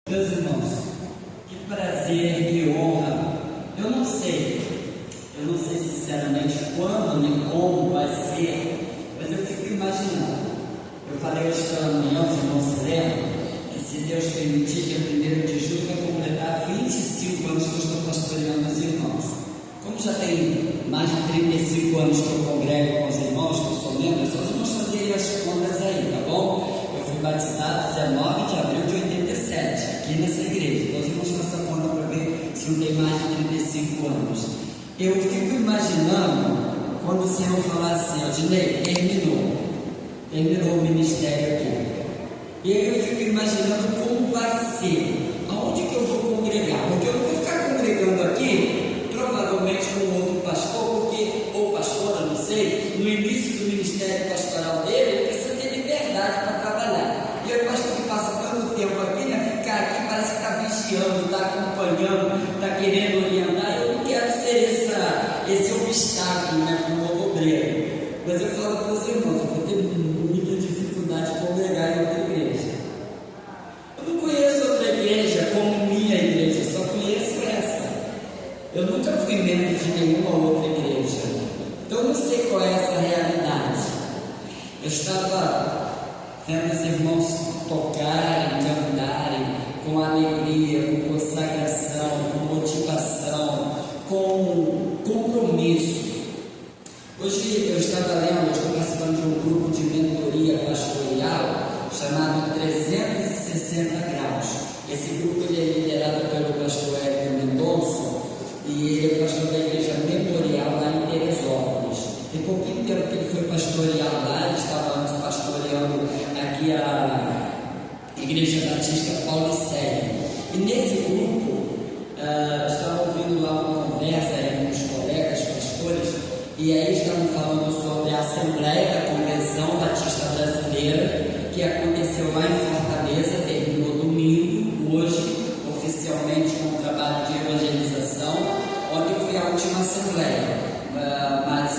Meus irmãos, que prazer, que honra. Eu não sei sinceramente quando nem como vai ser, mas eu fico imaginando. Eu falei hoje pela manhã, os irmãos se lembram, que se Deus permitir, dia 1º de julho vai completar 25 anos que eu estou pastoreando os irmãos. Como já tem mais de 35 anos que eu congrego com os irmãos, que eu sou membro, é só os irmãos fazerem as contas aí, tá bom? Eu fui batizado 19 de abril de 87, aqui nessa igreja. Então os irmãos façam a conta para ver se não tem mais de 35 anos. Eu fico imaginando quando o Senhor falar assim, ó, Dinei, terminou o ministério aqui. E aí eu fico imaginando como vai ser, aonde que eu vou congregar, porque eu não vou ficar congregando aqui, provavelmente com outro pastor, ou pastora, não sei, no início do ministério pastoral dele, ele precisa ter liberdade para trabalhar. E o pastor que passa tanto tempo aqui, né, ficar aqui parece que está vigiando, está acompanhando, está querendo orientar. Eu não quero ser esse obstáculo, né, para o novo obreiro. Mas eu falo para os irmãos, eu vou ter muita dificuldade de congregar em outra igreja. Eu não conheço outra igreja como minha igreja, só conheço essa. Eu nunca fui membro de nenhuma outra igreja, então eu não sei qual é essa realidade. Eu estava vendo os irmãos tocarem, cantarem com alegria, com consagração, com motivação, com compromisso. Hoje eu estava lendo, eu estou participando de um grupo de mentoria pastoral chamado 360 Graus. Esse grupo ele é liderado pelo pastor Érico Mendonça e ele é pastor da igreja memorial lá em Teresópolis. Tem pouquinho tempo que ele foi pastorear lá, ele estava antes pastoreando aqui a Igreja Batista Paulicéia. E nesse grupo, estava ouvindo lá uma conversa com os colegas pastores, e aí estavam falando sobre a Assembleia da Convenção Batista Brasileira, que aconteceu lá em Fortaleza, terminou domingo, hoje, oficialmente com o trabalho de evangelização, onde foi a última Assembleia. Mas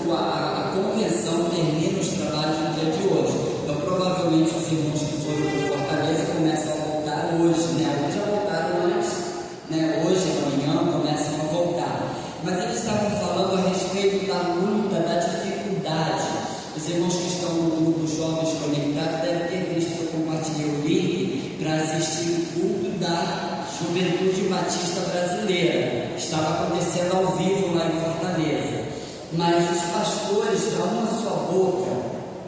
a convenção termina os trabalhos no dia de hoje. Então, provavelmente, os irmãos que foram para Fortaleza começam a voltar hoje, né? Alguns já voltaram antes, né? Hoje, amanhã, começam a voltar. Mas eles estavam falando a respeito da luta, da dificuldade. Os irmãos que estão no grupo Jovens Conectados devem ter visto que eu compartilhei o link para assistir o culto da Juventude Batista Brasileira. Estava acontecendo ao vivo lá em Fortaleza. Mas os pastores, da uma só boca,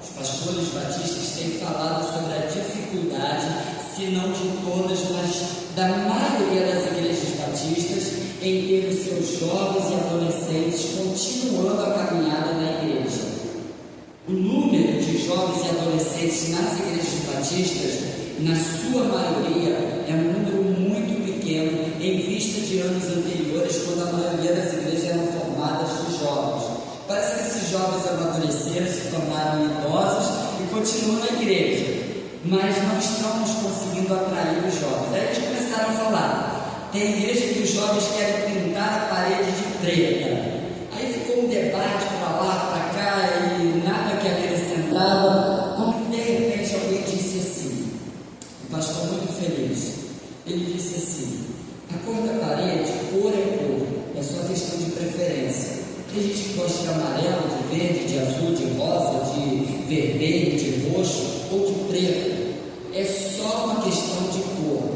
os pastores batistas têm falado sobre a dificuldade, se não de todas, mas da maioria das igrejas batistas, em ter os seus jovens e adolescentes continuando a caminhada na igreja. O número de jovens e adolescentes nas igrejas batistas, na sua maioria, é um número muito pequeno em vista de anos anteriores, quando a maioria das igrejas eram formadas de jovens. Parece que esses jovens amadureceram, se tornaram idosos e continuam na igreja, mas não estamos conseguindo atrair os jovens. Aí eles começaram a falar, tem igreja que os jovens querem pintar a parede de preta. Aí ficou um debate para lá, para cá, e nada que acrescentava. Quando de repente alguém disse assim, o pastor muito feliz, ele disse assim, a cor da parede, cor é cor, é só questão de preferência. Tem gente que gosta de amarelo, de verde, de azul, de rosa, de vermelho, de roxo ou de preto. É só uma questão de cor.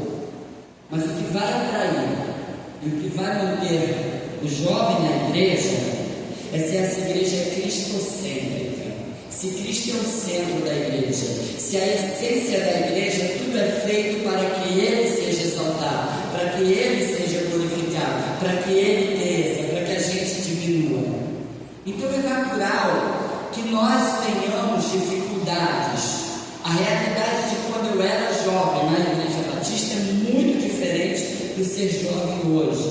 Mas o que vai atrair e o que vai manter o jovem na igreja é se essa igreja é cristocêntrica. Se Cristo é o centro da igreja, se a essência da igreja, tudo é feito para que Ele seja exaltado, para que Ele seja glorificado, para que Ele cresça, para que a gente diminua. Então é natural que nós tenhamos dificuldades. A realidade de quando eu era jovem na Igreja Batista é muito diferente do ser jovem hoje.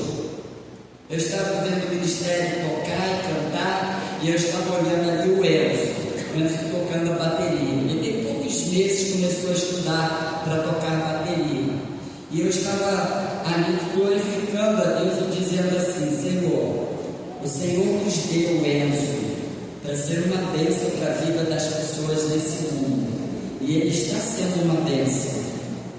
Eu estava vendo o ministério tocar e cantar, e eu estava olhando ali o Enzo tocando a bateria. Ele tem poucos meses começou a estudar para tocar bateria. E eu estava ali glorificando a Deus e dizendo assim, Senhor, o Senhor nos deu o Enzo para ser uma bênção para a vida das pessoas nesse mundo. E ele está sendo uma bênção.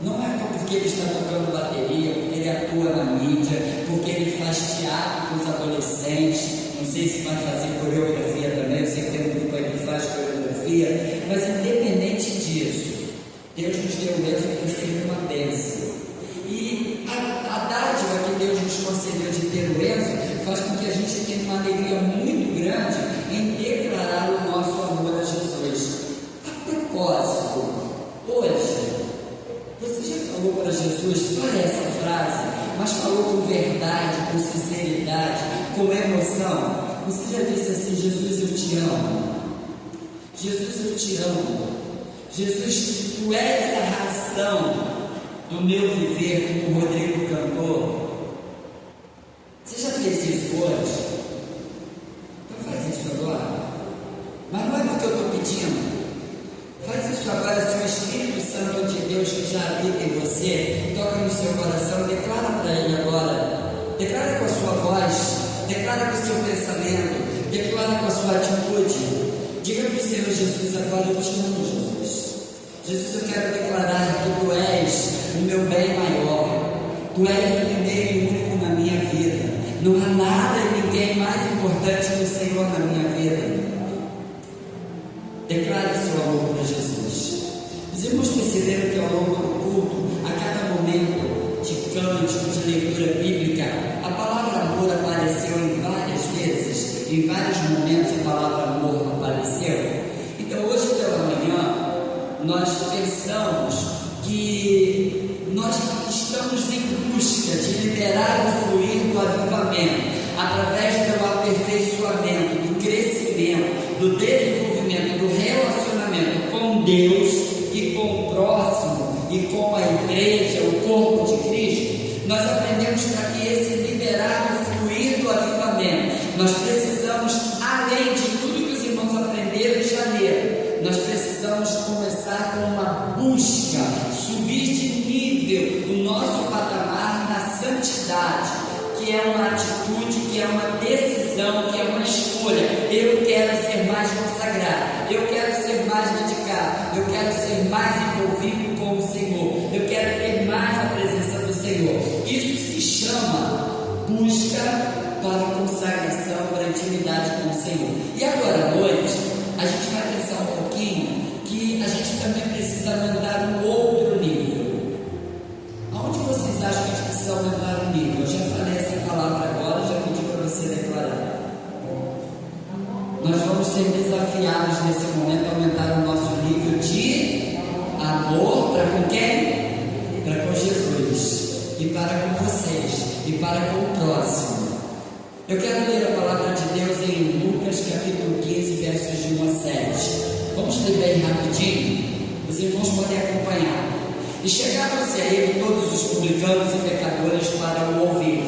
Não é porque porque ele está tocando bateria, porque ele atua na mídia, porque ele faz teatro com os adolescentes. Não sei se vai fazer coreografia também, eu sei que tem um grupo aí que faz coreografia, mas independente disso, Deus nos deu o Enzo para ser uma bênção. E a dádiva que Deus nos concedeu de ter o Enzo faz com que a gente tenha uma alegria muito grande em declarar o nosso amor a Jesus. A propósito, hoje, você já falou para Jesus só essa frase, mas falou com verdade, com sinceridade, com emoção? Você já disse assim: Jesus, eu te amo. Jesus, eu te amo. Jesus, tu és a razão do meu viver, como o Rodrigo cantou. Você já fez isso hoje? Então faz isso agora. Mas não é porque eu estou pedindo. Faz isso agora. Se o Espírito Santo de Deus que já habita em você toca no seu coração, declara para Ele agora. Declara com a sua voz, declara com o seu pensamento, declara com a sua atitude. Diga para o Senhor Jesus agora: eu te amo, Jesus. Jesus, eu quero declarar que tu és o meu bem maior. Tu és o primeiro e único na minha vida. Não há nada e ninguém mais importante que o Senhor na minha vida. Declare seu amor para Jesus. Os irmãos perceberam que ao longo do culto, a cada momento de cântico, de leitura bíblica, a palavra amor apareceu em várias vezes, em vários momentos a palavra amor apareceu. Então hoje pela manhã, nós pensamos que nós estamos em busca de liberar o fluir do avivamento, através do aperfeiçoamento, do crescimento, do desenvolvimento, do relacionamento com Deus e com o próximo e com a igreja, o corpo de Cristo. Nós aprendemos para que esse liberar o fluir do avivamento, nós precisamos, além de tudo que os irmãos aprenderam em janeiro, nós precisamos começar com uma busca, subir de nível o nosso patamar na santidade, que é uma atitude, que é uma decisão, que é uma escolha. Eu quero ser mais consagrado, eu quero ser mais dedicado, eu quero ser mais envolvido com o Senhor, eu quero ter mais a presença do Senhor. Isso se chama busca para consagração, para intimidade com o Senhor. E agora à noite, a gente vai pensar um pouquinho que a gente também precisa aumentar um outro nível. Aonde vocês acham que a gente precisa aumentar um nível? Eu já falei essa palavra agora, já pedi para você declarar. Nós vamos ser desafiados nesse momento a aumentar o nosso nível de amor para com quem? Para com Jesus, e para com vocês, e para com o próximo. Eu quero ler a palavra de Deus em Lucas capítulo 15, versos de 1 a 7. Vamos ler bem rapidinho? Os irmãos podem acompanhar. E chegaram-se a ele todos os publicanos e pecadores para o ouvir.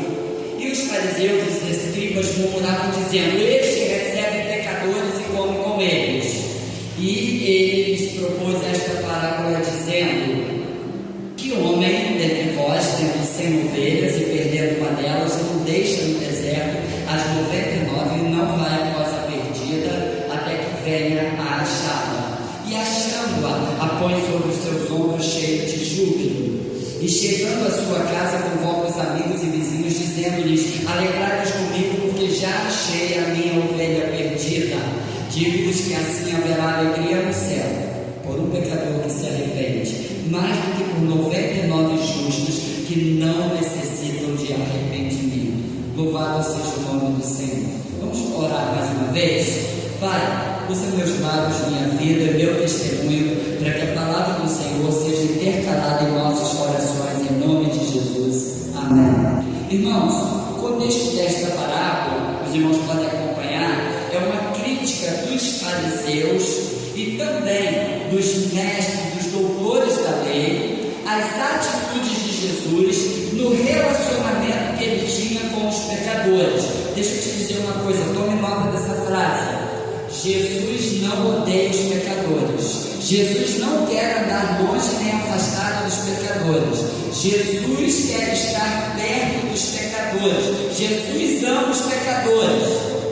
E os fariseus e os escribas murmuravam, dizendo: este recebe pecadores e come com eles. E ele lhes propôs esta parábola, dizendo: que homem dentre vós, tendo 100 ovelhas e perdendo uma delas, não deixa no deserto as 99 e não vai após a perdida, até que venha a achá-la. E achando-a, a põe sobre os seus ombros, cheio de júbilo. E chegando à sua casa, convoca os amigos e vizinhos, dizendo-lhes: alegrai-vos comigo, porque já achei a minha ovelha perdida. Digo-vos que assim haverá alegria no céu por um pecador que se arrepende, mais do que por 99 justos que não necessitam de arrependimento. Louvado seja o nome do Senhor. Vamos orar mais uma vez? Pai, usa meus lábios, minha vida, meu testemunho, para que a palavra do Senhor seja intercalada em nossos corações, em nome de Jesus. Amém. Irmãos, o contexto desta parábola, os irmãos podem acompanhar, é uma crítica dos fariseus e também dos mestres, dos doutores da lei, às atitudes de Jesus no relacionamento que ele tinha com os pecadores. Deixa eu te dizer uma coisa, tome nota dessa frase: Jesus não odeia os pecadores. Jesus não quer andar longe nem afastado dos pecadores. Jesus quer estar perto dos pecadores. Jesus ama os pecadores,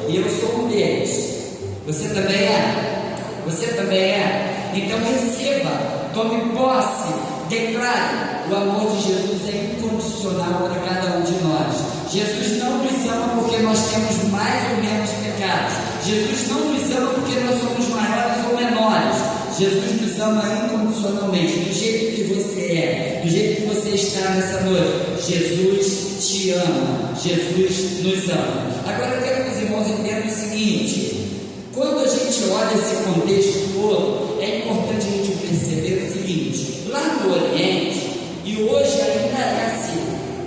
e eu sou um deles. Você também é? Você também é? Então receba, tome posse, declare: o amor de Jesus é incondicional para cada um de nós. Jesus não nos ama porque nós temos mais ou menos pecados. Jesus não nos ama porque nós somos maiores ou menores. Jesus nos ama incondicionalmente, do jeito que você é, do jeito que você está nessa noite. Jesus te ama, Jesus nos ama. Agora eu quero que os irmãos entendam o seguinte: quando a gente olha esse contexto todo, é importante a gente perceber o seguinte: lá no Oriente, e hoje ainda é assim,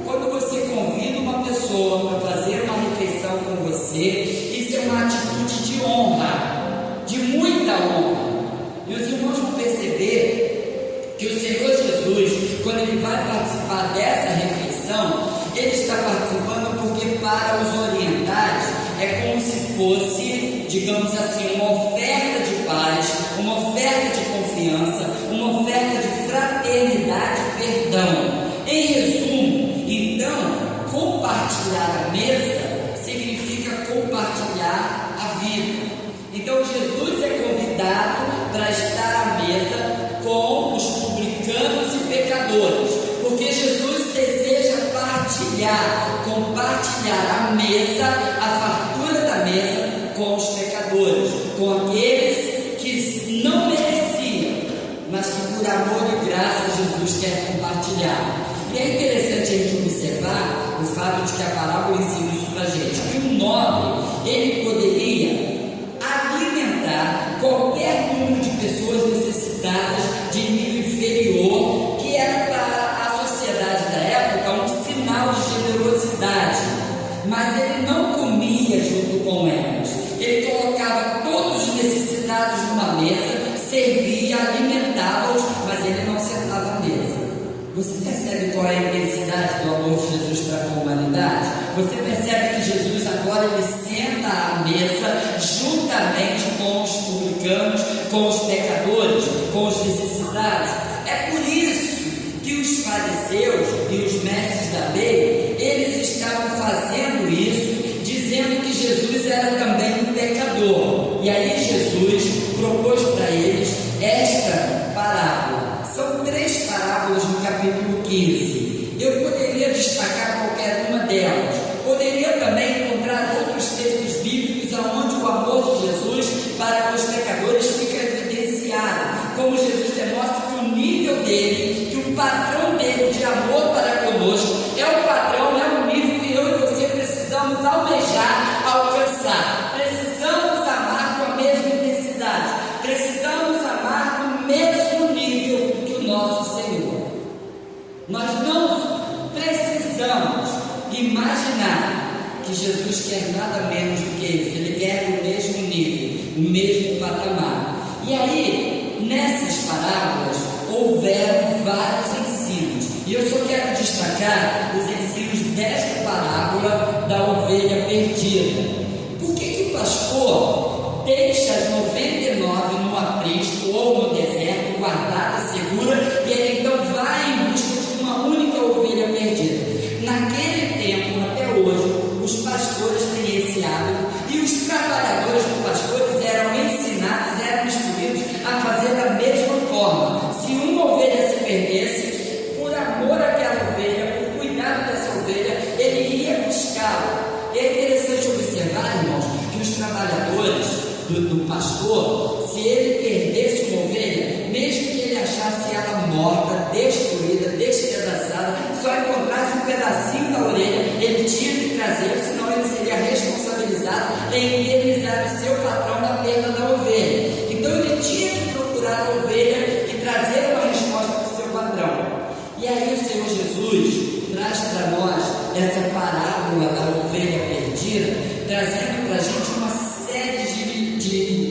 quando você convida uma pessoa para fazer uma refeição com você, isso é uma atitude de honra, de muita honra. E os irmãos vão perceber que o Senhor Jesus, quando Ele vai participar dessa refeição, Ele está participando porque para os orientais é como se fosse, digamos assim, uma oferta de paz, uma oferta de confiança, uma oferta de fraternidade e perdão. Em resumo, então, compartilhar a mesa significa compartilhar a vida. Então Jesus é convidado para estar à mesa com os publicanos e pecadores, porque Jesus deseja compartilhar a mesa, a fartura da mesa com os pecadores, com aqueles que não mereciam, mas que por amor e graça Jesus quer compartilhar. E é interessante a gente observar o fato de que a parábola ensina isso para a gente, que um nobre, ele poderia alimentar qualquer número de pessoas necessitadas de nível inferior, que era para a sociedade da época um sinal de generosidade, mas ele não comia junto com elas, ele colocava todos os necessitados numa mesa, servia, alimentava-os, mas ele não sentava à mesa. Você percebe qual é a intensidade do amor de Jesus para com a humanidade? Você percebe que Jesus agora ele senta à mesa juntamente com os publicanos, com os pecadores, com os necessitados. É por isso que os fariseus e os mestres da lei, eles estavam fazendo isso, dizendo que Jesus era também um pecador. E aí Jesus propôs para eles esta parábola. São 3 parábolas no capítulo 15. Eu poderia destacar qualquer uma delas. Poderia também encontrar outros textos bíblicos onde o amor de Jesus para os pecadores fica evidenciado. Como Jesus demonstra que o nível dele, que o padrão dele de amor para conosco é o padrão, é o nível que eu e você precisamos almejar, alcançar. Precisamos amar com a mesma intensidade. Precisamos amar no mesmo nível que o nosso Senhor. Nós não precisamos imaginar que Jesus quer nada menos do que isso. Ele quer o mesmo nível, o mesmo patamar. E aí, nessas parábolas, houveram vários ensinos. E eu só quero destacar os ensinos desta parábola da ovelha perdida. Por que o pastor deixa as 99 no aprisco ou no deserto, guardada, segura, e ele então vai em busca de uma única ovelha perdida? Naquele tempo, até hoje, os pastores têm esse hábito, e os trabalhadores dos pastores eram ensinados, eram instruídos a fazer da mesma forma. Se uma ovelha se perdesse, por amor àquela ovelha, por cuidado dessa ovelha, ele ia buscá-la. E é interessante observar, irmãos, que os trabalhadores do pastor, se ele perdesse uma ovelha, mesmo que ele achasse ela morta, destruída, despedaçada, só encontrasse um pedacinho da orelha, ele tinha que trazer, senão ele seria responsabilizado em indenizar o seu patrão da perda da ovelha. Então ele tinha que procurar a ovelha e trazer uma resposta para o seu patrão. E aí o Senhor Jesus traz para nós essa parábola da ovelha perdida, trazendo para a gente uma série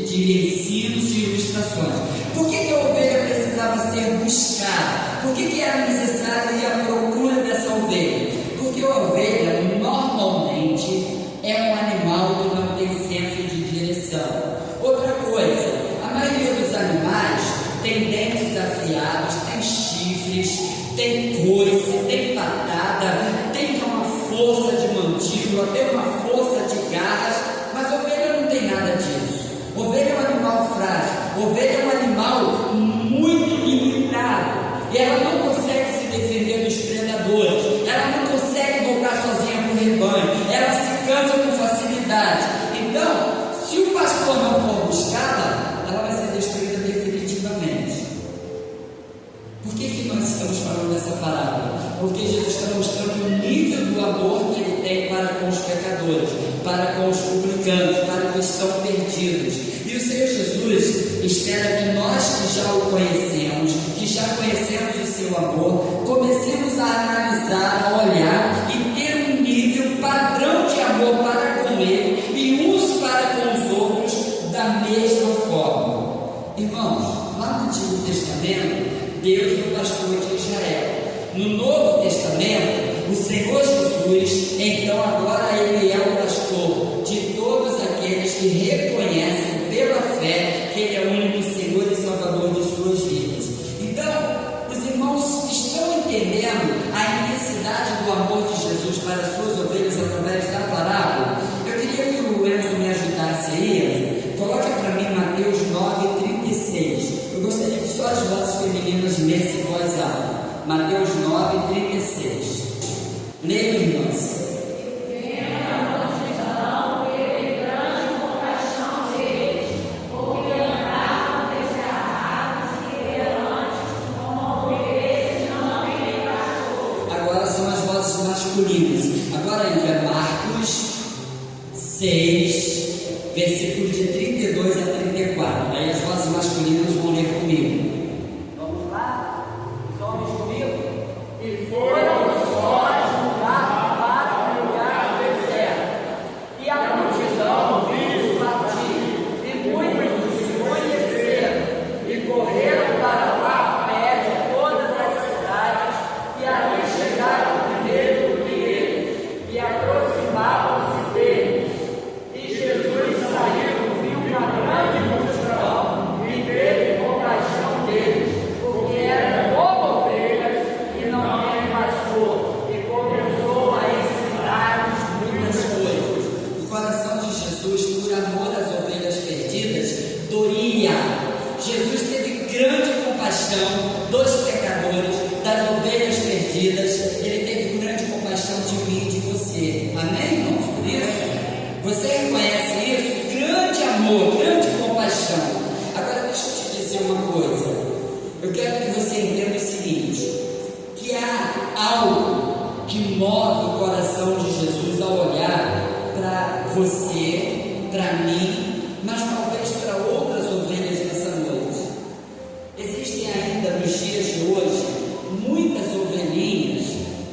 de ensinos e ilustrações. Por que a ovelha precisava ser buscada? Por que era necessário ir à procura dessa ovelha? Porque a ovelha normalmente é um animal que não tem senso de direção. Outra coisa, a maioria dos animais tem dentes afiados, tem chifres, tem coice, tem patada, tem uma força de mandíbula, tem uma força de garras, mas porque Jesus está mostrando o nível do amor que Ele tem para com os pecadores, para com os publicanos, para os que estão perdidos. E o Senhor Jesus espera que nós que já o conhecemos, que já conhecemos o seu amor, comecemos a analisar, a olhar e ter um nível padrão de amor para com Ele e uns para com os outros da mesma forma. Irmãos, lá no Antigo Testamento, Deus é o pastor de Israel. No Novo Testamento, o Senhor Jesus, então agora Ele é o pastor de todos aqueles que reconhecem pela fé que Ele é o único Senhor e Salvador de suas vidas. Então, os irmãos estão entendendo a intensidade do amor de Jesus para as suas ovelhas através da parábola? Eu queria que o Enzo me ajudasse aí. Coloca para mim Mateus 9:36. Eu gostaria que só as vozes femininas lessem em voz alta. Mateus 9:36. Leiam, irmãs. Agora são as vozes masculinas. Agora é Marcos 6, versículos de 32 a 34. Aí as vozes masculinas vão ler comigo. Vamos lá? Os homens comigo? E foram os sóis mudar para o lugar deserto. E a multidão viu partir, e muitos se conheceram, e correram para lá a pé de todas as cidades, e ali chegaram primeiro que ele, e aproximavam-se dele. E Jesus saiu, viu uma grande multidão, e teve compaixão deles, porque eram como ovelhas e não tinham pastor, e começou a ensinar-lhes muitas coisas. O coração de Jesus, por amor às ovelhas perdidas, doía. Jesus teve grande compaixão dos pecadores, das ovelhas perdidas. Ele teve grande compaixão de mim e de você. Amém, irmãos? Por isso, você reconhece isso? Grande amor, grande compaixão. Agora deixa eu te dizer uma coisa. Eu quero que você entenda o seguinte: que há algo que move o coração de Jesus ao olhar para você, para mim, mas talvez para outras ovelhas nessa noite. Existem ainda nos dias de hoje muitas ovelhinhas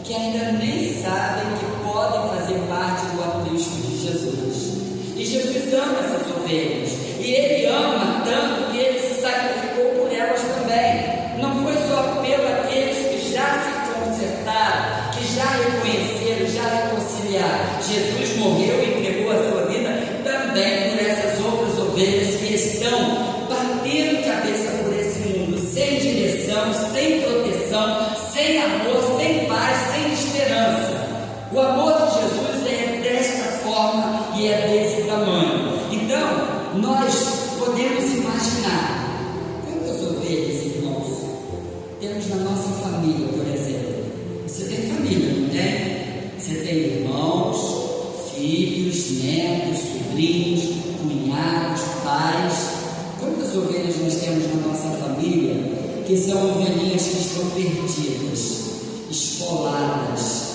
que ainda nem sabem que podem fazer parte do aprisco de Jesus. E Jesus ama essas ovelhas, e Ele ama tanto que Ele se sacrificou por elas também. Não foi só pelo aqueles que já se consertaram, que já reconheceram, já reconciliaram. Jesus morreu e entregou a sua vida também por essas outras ovelhas que estão batendo cabeça por esse mundo, sem direção, sem proteção, sem amor, sem paz, sem esperança. O amor de Jesus é desta forma e é desse tamanho. Então, nós podemos imaginar quantas ovelhas, irmãos, temos na nossa família, por exemplo. Você tem família, não tem? Você tem irmãos, filhos, netos, sobrinhos, cunhados, pais. Quantas ovelhas nós temos na nossa família que são ovelhinhas que estão perdidas, esfoladas,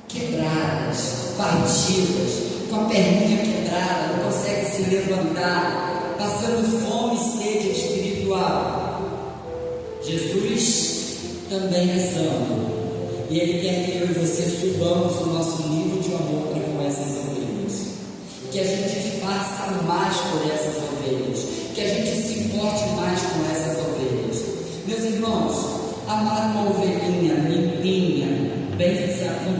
quebradas, partidas, com a perninha quebrada, não consegue se levantar, passando fome e sede espiritual? Jesus também é santo, e Ele quer que eu e você subamos o nosso nível de amor para com essas ovelhas, que a gente faça mais por essas ovelhas, que a gente se importe mais com essas ovelhas. Meus irmãos, amar uma ovelhinha limpinha, bem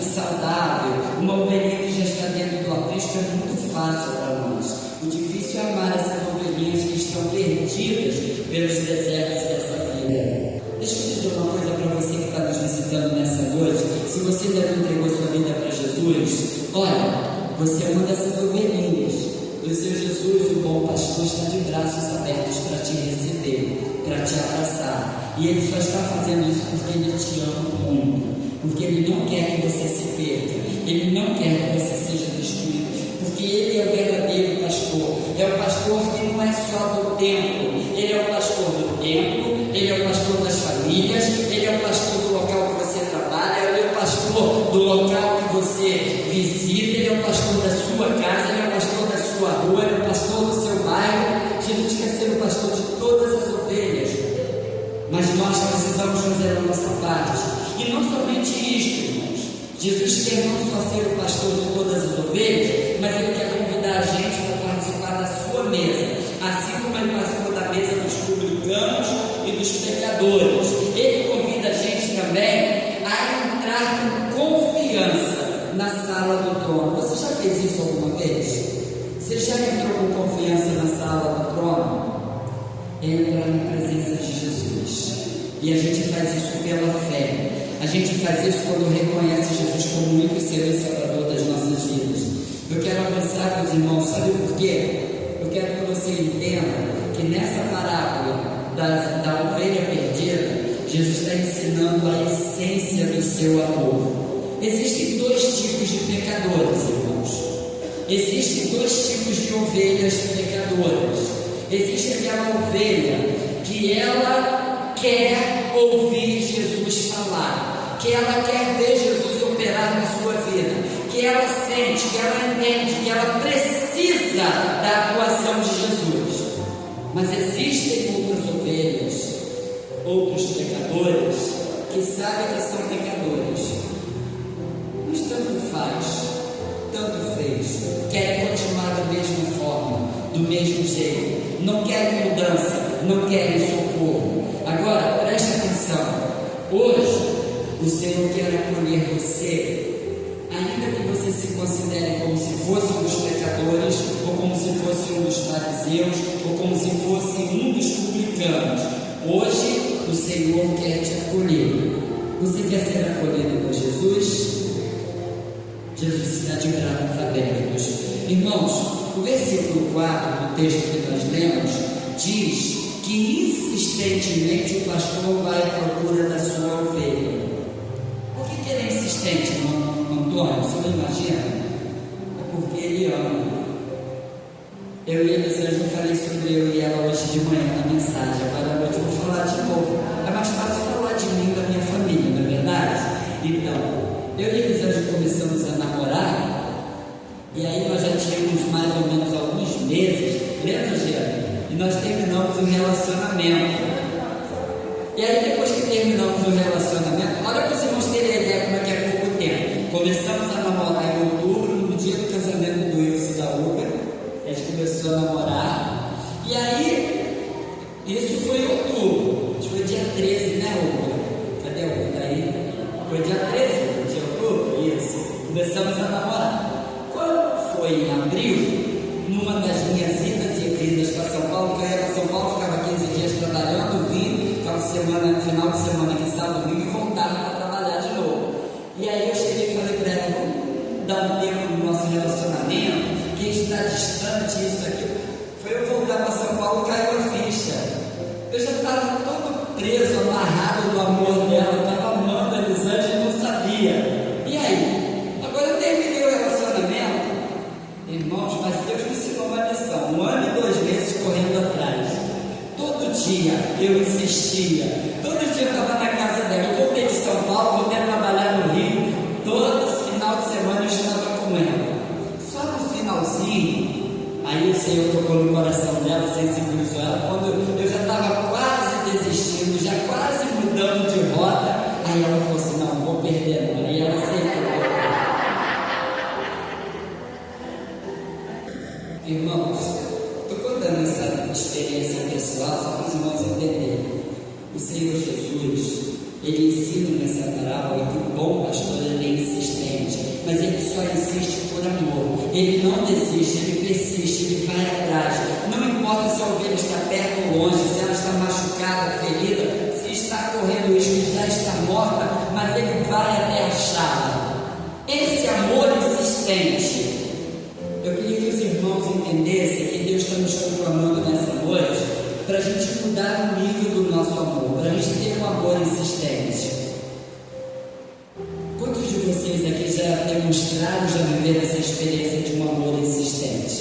saudável, uma ovelhinha que já está dentro do aprisco é muito fácil para nós. O difícil é amar essas ovelhinhas que estão perdidas pelos desertos dessa vida. Deixa eu dizer uma coisa para você que está nos visitando nessa noite. Se você ainda não entregou sua vida para Jesus, olha, você é uma dessas ovelhinhas. O Senhor Jesus, o bom pastor, está de braços abertos para te receber, para te abraçar. E Ele só está fazendo isso porque Ele te ama muito. Porque Ele não quer que você se perca, Ele não quer que você seja destruído, porque Ele é o verdadeiro pastor. É o pastor que não é só do templo, Ele é o pastor do templo, Ele é o pastor das famílias, Ele é o pastor do local que você trabalha, pastor do local que você visita, Ele é o pastor da sua casa, Ele é o pastor da sua rua, Ele é o pastor do seu bairro. Jesus quer ser o pastor de todas as ovelhas, mas nós precisamos fazer a nossa parte. E não somente isto, irmãos. Jesus quer não só ser o pastor de todas as ovelhas, mas Ele quer convidar a gente para participar da sua mesa, assim como Ele participou da mesa dos publicanos e dos pecadores. Ele convida a gente também a entrar com confiança na sala do trono. Você já fez isso alguma vez? Você já entrou com confiança na sala do trono? Entra na presença de Jesus. E a gente faz isso pela fé. A gente faz isso quando reconhece Jesus como o único Senhor e Salvador das nossas vidas. Eu quero avançar, meus irmãos, sabe por quê? Eu quero que você entenda que nessa parábola da ovelha perdida, Jesus está ensinando a essência do seu amor. Existem dois tipos de pecadores, irmãos. Existem dois tipos de ovelhas pecadoras. Existe aquela ovelha que ela quer ouvir Jesus falar, que ela quer ver Jesus operar na sua vida, que ela sente, que ela entende, que ela precisa da atuação de Jesus. Mas existem outras ovelhas, outros pecadores, que sabem que são pecadores, mas tanto faz, tanto fez, querem continuar da mesma forma, do mesmo jeito, não querem mudança, não querem socorro. Agora, preste atenção, hoje o Senhor quer acolher você, ainda que você se considere como se fosse um dos pecadores, ou como se fosse um dos fariseus, ou como se fosse um dos publicanos. Hoje o Senhor quer te acolher. Você quer ser acolhido por Jesus? Jesus está de braços abertos. Irmãos, o versículo 4 do texto que nós lemos diz que insistentemente o pastor vai à procura da sua ovelha. Por que ele é insistente, irmão Antônio? Você não imagina? É porque ele ama. Eu e a Elisângela falei sobre eu e ela hoje de manhã na mensagem. Agora à noite eu vou falar de novo. É mais fácil falar de mim e da minha família, não é verdade? Então, eu e a Elisângela começamos a namorar, e aí nós já tínhamos mais ou menos alguns meses, lembra, Gê? E nós terminamos o relacionamento. E aí depois que terminamos o relacionamento, olha para os irmãos terem ideia como é que é pouco tempo. Começamos a namorar em outubro, no dia do casamento do Wilson e da Uber. A gente começou a namorar. E aí, isso foi em outubro. Acho que foi dia 13, né, Uber? Cadê o Uber? Tá aí? Foi dia 13 de outubro? Isso. Começamos a namorar. Quando foi em abril, numa das minhas idas e vindas para São Paulo, que eu ia para São Paulo, ficava 15 dias trabalhando, vim, ficava final de semana aqui, sábado, domingo, e voltava para trabalhar de novo. E aí eu cheguei e falei para ela, vamos dar um tempo no nosso relacionamento, que a gente está distante, isso aqui. Foi eu voltar para São Paulo, caiu a ficha. Eu já estava todo preso, amarrado no amor dela, eu estava amando a Elisângela e não sabia. E aí? Agora eu terminei o relacionamento, irmãos, mas Deus me ensinou uma lição. 1 ano e 2 meses correndo atrás. Todo dia eu insistia. Todo dia eu estava na casa dela. Eu voltei de São Paulo, voltei a trabalhar no Rio. Todo final de semana eu estava com ela. Só no finalzinho, aí o Senhor tocou no coração dela, sensibilizou ela. Quando eu já estava quase desistindo, já quase mudando de rota, aí ela falou assim: não, vou perder não. Aí ela aceitou. Irmãos, estou contando essa experiência pessoal só para os irmãos entenderem. O Senhor Jesus, Ele ensina nessa parábola que o bom pastor ele é insistente, mas Ele só insiste por amor. Ele não desiste, Ele persiste, Ele vai atrás. Não importa se a ovelha está perto ou longe, se ela está machucada, ferida, se está correndo risco, se já está morta, mas Ele vai até achá-la. Esse amor insistente. Eu queria que os irmãos entendessem que Deus está nos conclamando nessa noite para a gente mudar o nível do nosso amor, para a gente ter um amor insistente. Quantos de vocês aqui já demonstraram, já viveram essa experiência de um amor insistente?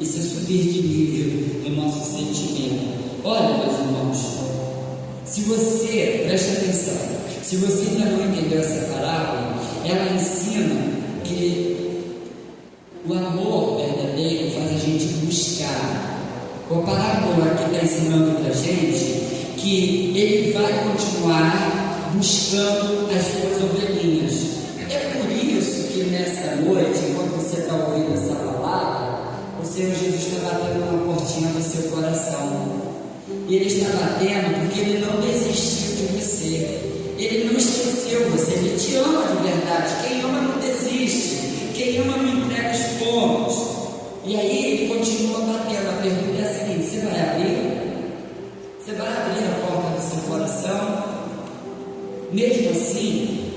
Isso é subir de nível no nosso sentimento. Olha, meus irmãos, se você, preste atenção, se você ainda não entendeu essa parábola, que Ele vai continuar buscando as suas ovelhinhas. É por isso que nessa noite, enquanto você está ouvindo essa palavra, o Senhor Jesus está batendo na portinha do seu coração. E Ele está batendo porque Ele não desistiu de você. Ele não esqueceu você. Ele te ama de verdade. Quem ama não desiste. Quem ama não entrega os pontos. E aí Ele continua batendo. A pergunta é a seguinte: você vai abrir? Você vai abrir a porta do seu coração? Mesmo assim,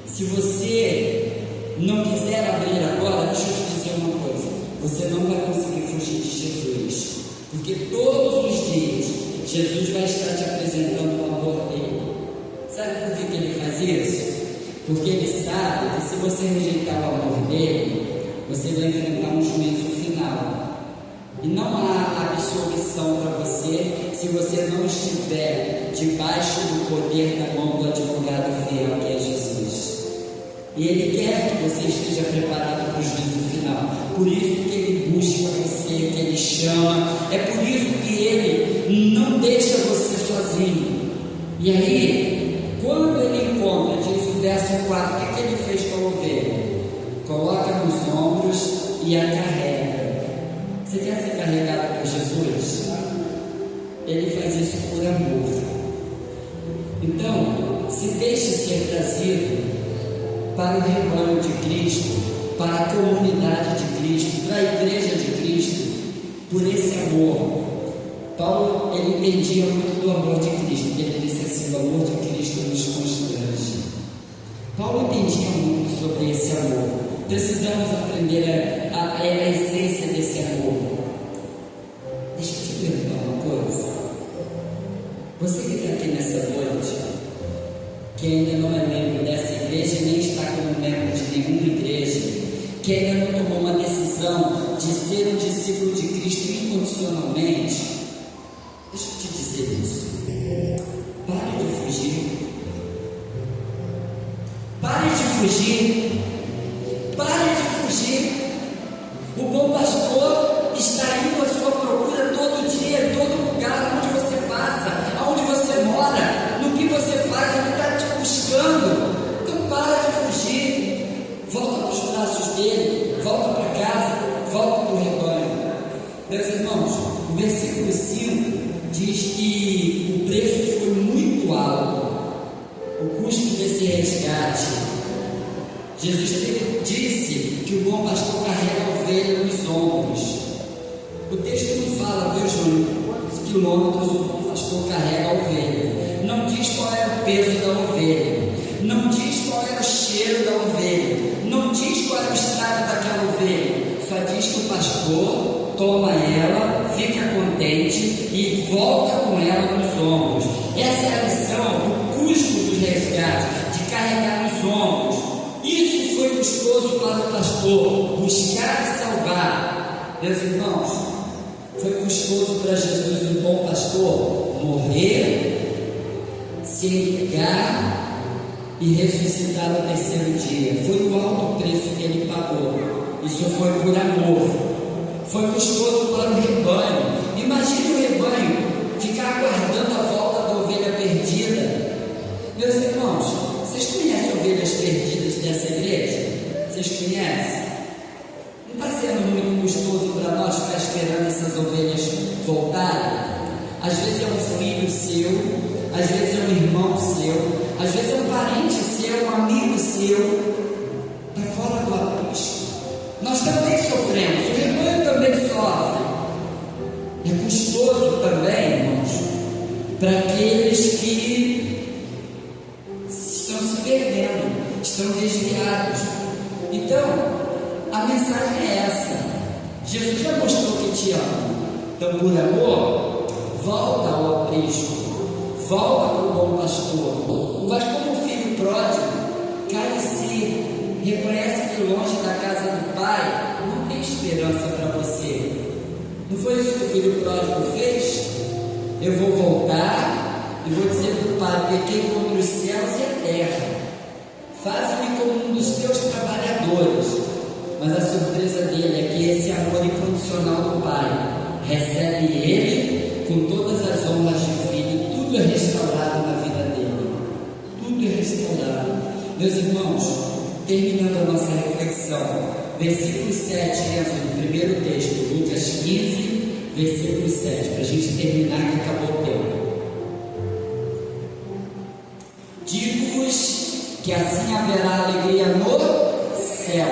se você não quiser abrir agora, deixa eu te dizer uma coisa: você não vai conseguir fugir de Jesus, porque todos os dias Jesus vai estar te apresentando o amor dele. Sabe por que Ele faz isso? Porque Ele sabe que se você rejeitar o amor dele, você vai enfrentar um juízo final. E não há absolvição para você se você não estiver debaixo do poder da mão do advogado fiel, que é Jesus. E Ele quer que você esteja preparado para o juízo final. Por isso que Ele busca você, que Ele chama. É por isso que Ele não deixa você sozinho. E aí, quando Ele encontra, diz o verso 4, o que Ele fez com a ovelha? Coloca nos ombros e a carrega. Você quer ser carregado por Jesus? Ele faz isso por amor. Então, se deixe ser trazido para o rebanho de Cristo, para a comunidade de Cristo, para a igreja de Cristo, por esse amor. Paulo, ele entendia muito do amor de Cristo, que ele disse assim: o amor de Cristo nos constrange. Paulo entendia muito sobre esse amor. Precisamos aprender a essência desse amor. Deixa eu te perguntar uma coisa. Você que está aqui nessa noite, que ainda não é membro dessa igreja, nem está como membro de nenhuma igreja, que ainda não tomou uma decisão de ser um discípulo de Cristo incondicionalmente, deixa eu te dizer isso. Pare de fugir. Pare de fugir. Pare de fugir. O bom pastor está indo à sua procura todo dia, em todo lugar, onde você passa, aonde você mora, no que você faz, Ele está te buscando. Então para de fugir. Volta para os braços dele, volta para casa, volta para o rebanho. Meus irmãos, o versículo 5 diz que o preço foi muito alto, o custo desse resgate. Jesus disse que o bom pastor carrega a ovelha nos ombros. O texto não fala, viu, Júnior, quantos quilômetros o bom pastor carrega a ovelha. Não diz qual é o peso da ovelha. Não diz qual é o cheiro da ovelha. Não diz qual é o estado daquela ovelha. Só diz que o pastor toma ela, fica contente e volta com ela nos ombros. Essa é a lição do custo do resgate, de carregar nos ombros. Isso foi custoso para o pastor, buscar e salvar. Meus irmãos, foi custoso para Jesus, o bom pastor, morrer, se entregar e ressuscitar no terceiro dia. Foi o alto preço que ele pagou. Isso foi por amor. Foi custoso para o rebanho. Imagine o rebanho ficar aguardando a volta da ovelha perdida. Meus irmãos, vocês conhecem ovelhas perdidas dessa igreja? Vocês conhecem? Não está sendo muito custoso para nós ficar esperando essas ovelhas voltarem? Às vezes é um filho seu, às vezes é um irmão seu, às vezes é um parente seu, um amigo seu, está fora do aprisco. Nós também sofremos, o rebanho também sofre. É custoso também, irmãos, para aqueles que estão se perdendo, estão desviados. Então, a mensagem é essa: Jesus já mostrou que te ama. Então, por amor, volta ao aprisco, volta para o bom pastor. Mas como o filho pródigo cai em si, reconhece que longe da casa do pai não tem esperança para você. Não foi isso que o filho pródigo fez? Eu vou voltar e vou dizer para o pai: pequei contra os céus e a terra, faze-me como um dos teus trabalhadores. Mas a surpresa dele é que esse amor incondicional do pai recebe ele com todas as honras de filho, tudo é restaurado na vida dele. Tudo é restaurado. Meus irmãos, terminando a nossa reflexão, versículo 7, do primeiro texto, Lucas 15, versículo 7, para a gente terminar que acabou o tempo. Digo-vos que assim haverá alegria no céu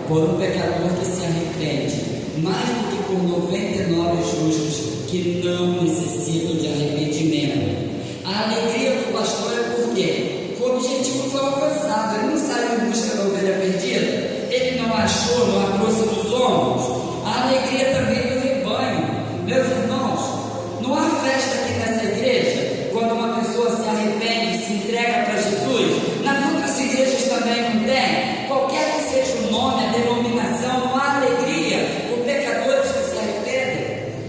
por um pecador que se arrepende, mais do que por 99 justos que não necessitam de arrependimento. A alegria do pastor é por quê? O objetivo foi alcançado. Ele não saiu em busca da ovelha perdida, ele não achou, não a trouxe dos ombros. A alegria também do rebanho. Meus irmãos, não há festa aqui nessa igreja quando uma pessoa se arrepende, se entrega para Jesus. Nas outras igrejas também não tem. Qualquer que seja o nome, a denominação, não há alegria por pecadores que se arrependem.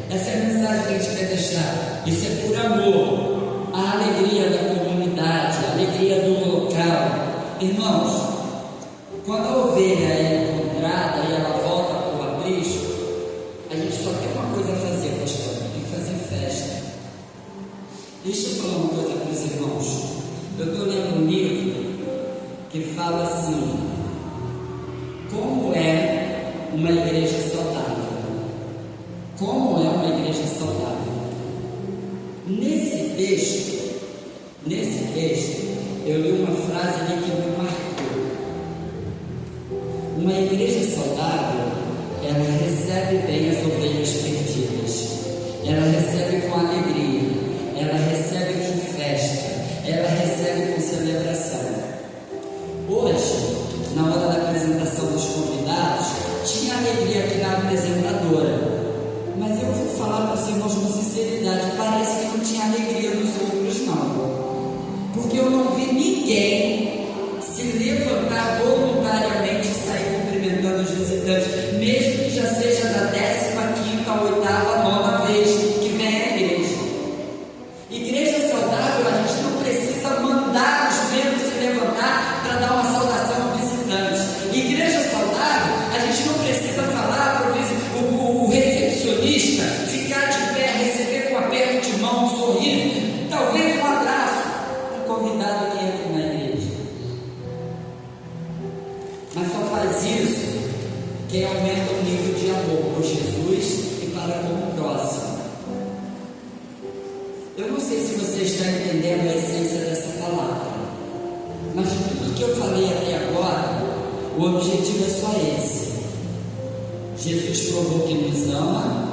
Essa é a mensagem que a gente quer deixar. Isso é por amor. A alegria da comunidade, a alegria do local. Irmãos, quando a ovelha é encontrada e ela volta para o aprisco, a gente só tem uma coisa a fazer, pastor: tem que fazer festa. Deixa eu falar uma coisa para os irmãos. Eu estou lendo um livro que fala assim: como é uma igreja saudável. Como é uma igreja saudável? Nesse texto, eu li uma frase ali que me marcou. Uma igreja saudável, ela recebe bem as ovelhas perdidas, ela recebe com alegria, ela recebe com festa, ela recebe com celebração. Hoje, na hora da apresentação dos convidados, tinha alegria aqui na apresentadora, mas eu vou falar para os irmãos com sinceridade, parece que não tinha alegria dos outros não, porque eu não vi ninguém se levantar voluntariamente e sair cumprimentando os visitantes, mesmo que já seja da 15ª, 8ª, 9ª vez que vem à igreja. Igreja saudável, a gente não precisa mandar os membros se levantar para dar uma saudação ao visitante. Igreja saudável, a gente não precisa falar para o recepcionista ficar de pé, receber com um aperto de mão, um sorriso, talvez um abraço, um convidado que entra na igreja. Mas só faz isso quem aumenta o nível de amor por Jesus e para com o próximo. Eu não sei se você está entendendo a essência dessa palavra, mas de tudo que eu falei até agora, o objetivo é só esse. Jesus provou que nos ama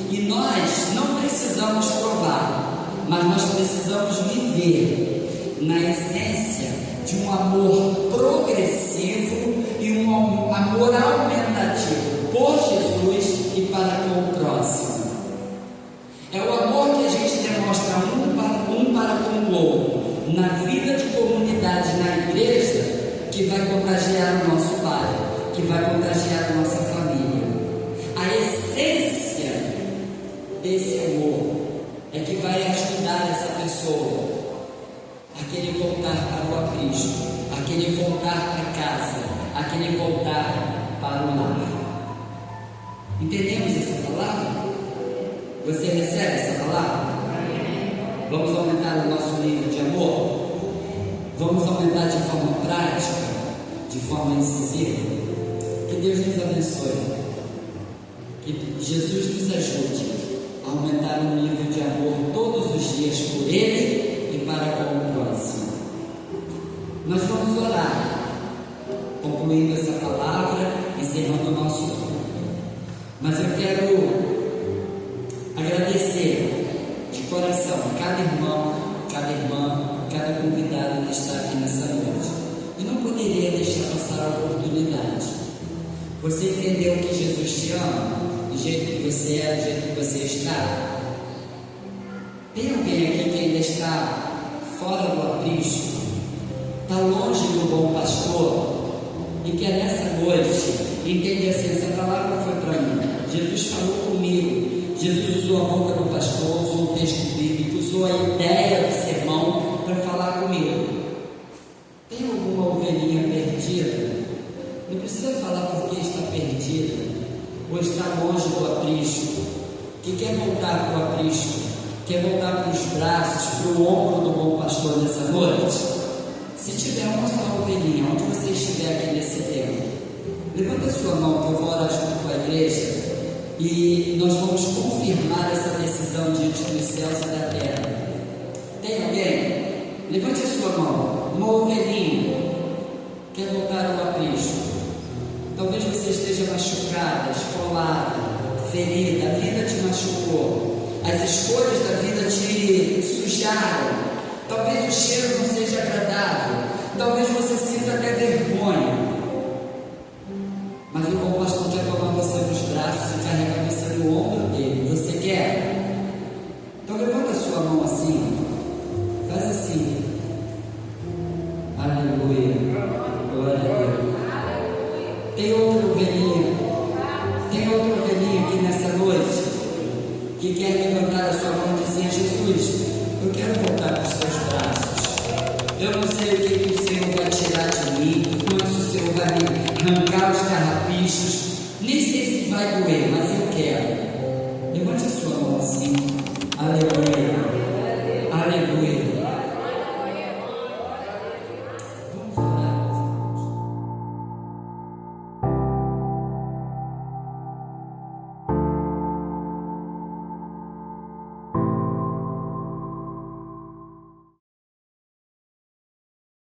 e nós não precisamos provar, mas nós precisamos viver na essência de um amor progressivo e um amor aumentativo por Jesus e para com o próximo. É o amor que a gente demonstra um para com o outro na vida de comunidade, na igreja, que vai contagiar o nosso bairro, que vai contagiar a nossa família. A essência desse amor é que vai ajudar essa pessoa aquele voltar para o aprisco, aquele voltar para casa, aquele voltar para o lar. Entendemos essa palavra? Você recebe essa palavra? Vamos aumentar o nosso nível de amor? Vamos aumentar de forma prática, de forma incisiva? Que Deus nos abençoe. Que Jesus nos ajude a aumentar o nível de amor todos os dias por Ele e para com o próximo. Nós vamos orar, concluindo essa palavra, encerrando o nosso culto. Mas eu quero agradecer de coração a cada irmão, cada irmã, cada convidado que está aqui nessa noite. E não poderia deixar passar a oportunidade. Você entendeu que Jesus te ama, do jeito que você é, do jeito que você está? Tem alguém aqui que ainda está fora do aprisco, está longe do bom pastor, e que nessa noite entende assim: essa palavra foi para mim, Jesus falou comigo, Jesus usou a boca do pastor, usou o texto bíblico, usou a ideia do sermão para falar comigo. Tem alguma ovelhinha perdida? Não precisa falar porque está perdida ou está longe do aprisco, que quer voltar para o aprisco, Quer voltar para os braços, para o ombro do bom pastor nessa noite? Se tiver uma só ovelhinha, onde você estiver aqui nesse tempo, levanta a sua mão que eu vou orar junto com a igreja e nós vamos confirmar essa decisão diante dos céus e da terra. Tem alguém? Levante a sua mão. Uma ovelhinha quer voltar ao aprisco. Talvez você esteja machucada, esfolada, ferida, a vida te machucou, as escolhas da vida te sujaram, talvez o cheiro não seja agradável, talvez você sinta até vergonha, mas o bom pastor quer tomar você nos braços e carregar você no ombro dele. Você quer? Então levanta a sua mão assim, faz assim, aleluia, glória a Deus. Tem outra ovelhinha aqui nessa noite que quer levantar a sua mão e dizer: Jesus, eu quero voltar para os seus braços. Eu não sei o que o Senhor vai tirar de mim, quanto o Senhor vai me arrancar os carrapichos, nem sei se vai doer,